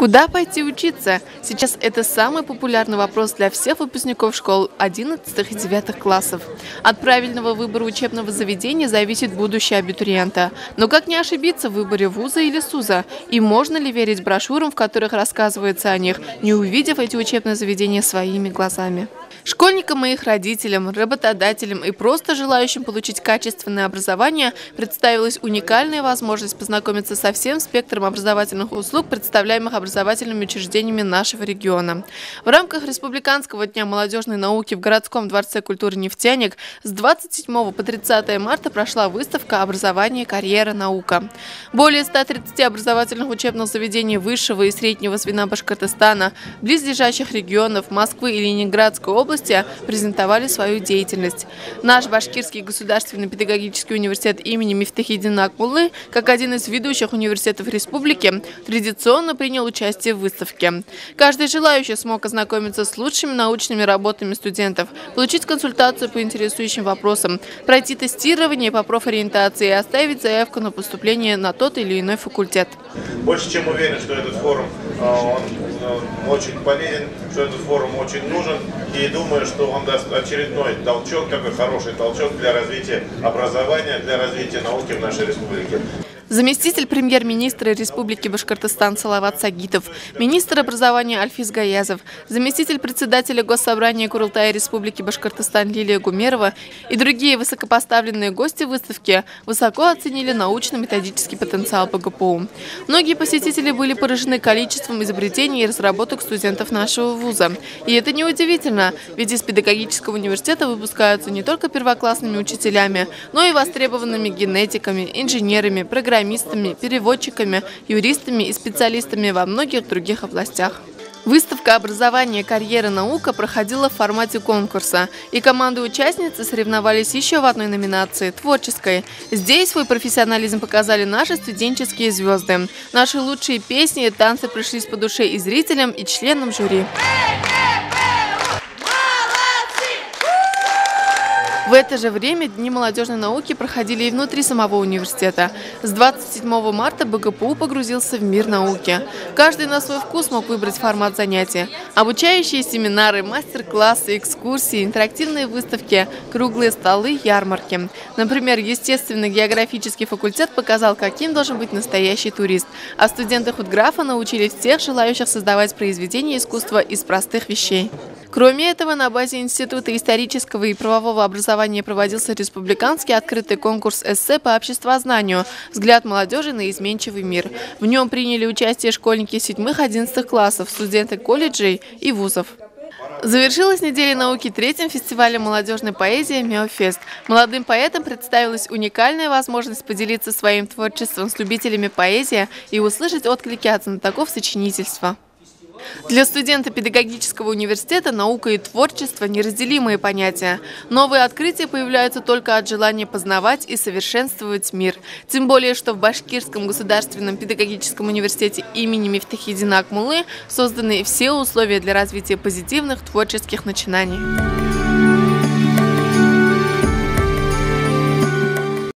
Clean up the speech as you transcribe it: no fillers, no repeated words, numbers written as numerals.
Куда пойти учиться? Сейчас это самый популярный вопрос для всех выпускников школ 11 и 9 классов. От правильного выбора учебного заведения зависит будущее абитуриента. Но как не ошибиться в выборе вуза или СУЗа? И можно ли верить брошюрам, в которых рассказывается о них, не увидев эти учебные заведения своими глазами? Школьникам и их родителям, работодателям и просто желающим получить качественное образование представилась уникальная возможность познакомиться со всем спектром образовательных услуг, представляемых образовательными учреждениями нашего региона. В рамках Республиканского дня молодежной науки в городском дворце культуры «Нефтяник» с 27 по 30 марта прошла выставка «Образование, карьера, наука». Более 130 образовательных учебных заведений высшего и среднего звена Башкортостана, близлежащих регионов Москвы и Ленинградской области презентовали свою деятельность. Наш Башкирский государственный педагогический университет имени Мифтахиддина Акмуллы, как один из ведущих университетов республики, традиционно принял участие в выставке. Каждый желающий смог ознакомиться с лучшими научными работами студентов, получить консультацию по интересующим вопросам, пройти тестирование по профориентации и оставить заявку на поступление на тот или иной факультет. Больше чем уверен, что этот форум он очень полезен, что этот форум очень нужен, и думаю, что он даст очередной толчок, такой хороший толчок для развития образования, для развития науки в нашей республике. Заместитель премьер-министра Республики Башкортостан Салават Сагитов, министр образования Альфиз Гаязов, заместитель председателя Госсобрания Курултая Республики Башкортостан Лилия Гумерова и другие высокопоставленные гости выставки высоко оценили научно-методический потенциал БГПУ. Многие посетители были поражены количеством изобретений и разработок студентов нашего вуза. И это неудивительно, ведь из педагогического университета выпускаются не только первоклассными учителями, но и востребованными генетиками, инженерами, программистами, переводчиками, юристами и специалистами во многих других областях. Выставка «Образование, карьера, наука» проходила в формате конкурса, и команды-участницы соревновались еще в одной номинации – творческой. Здесь свой профессионализм показали наши студенческие звезды. Наши лучшие песни и танцы пришлись по душе и зрителям, и членам жюри. В это же время Дни молодежной науки проходили и внутри самого университета. С 27 марта БГПУ погрузился в мир науки. Каждый на свой вкус мог выбрать формат занятия. Обучающие семинары, мастер-классы, экскурсии, интерактивные выставки, круглые столы, ярмарки. Например, естественно-географический факультет показал, каким должен быть настоящий турист. А студенты худграфа научили всех желающих создавать произведения искусства из простых вещей. Кроме этого, на базе Института исторического и правового образования проводился республиканский открытый конкурс эссе по обществознанию «Взгляд молодежи на изменчивый мир». В нем приняли участие школьники 7-11 классов, студенты колледжей и вузов. Завершилась неделя науки третьим фестивалем молодежной поэзии «Меофест». Молодым поэтам представилась уникальная возможность поделиться своим творчеством с любителями поэзии и услышать отклики от знатоков сочинительства. Для студента педагогического университета наука и творчество – неразделимые понятия. Новые открытия появляются только от желания познавать и совершенствовать мир. Тем более, что в Башкирском государственном педагогическом университете имени Мифтахиддина Акмуллы созданы все условия для развития позитивных творческих начинаний.